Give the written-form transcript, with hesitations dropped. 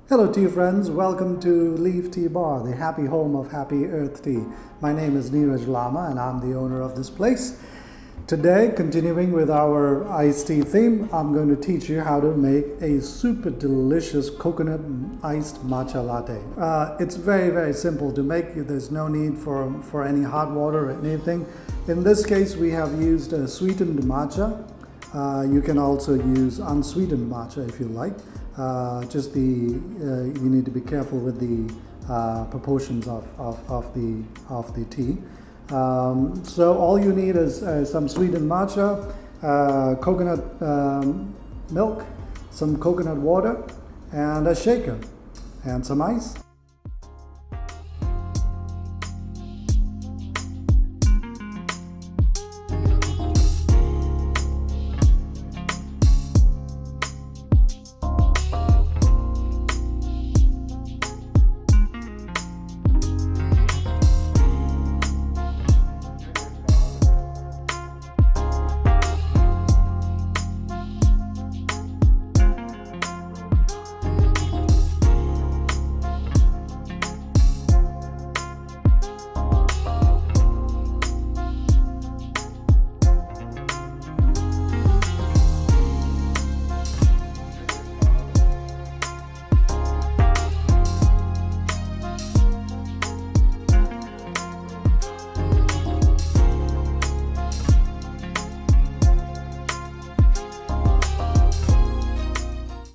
Hello tea friends, welcome to Leaf Tea Bar, the happy home of happy earth tea. My name is Neeraj Lama and I'm the owner of this place. Today, continuing with our iced tea theme, I'm going to teach you how to make a super delicious coconut iced matcha latte. It's very simple to make. There's no need for any hot water or anything. In this case, we have used a sweetened matcha. You can also use unsweetened matcha if you like. You need to be careful with the proportions of the tea. So all you need is some sweetened matcha, coconut milk, some coconut water, and a shaker, and some ice.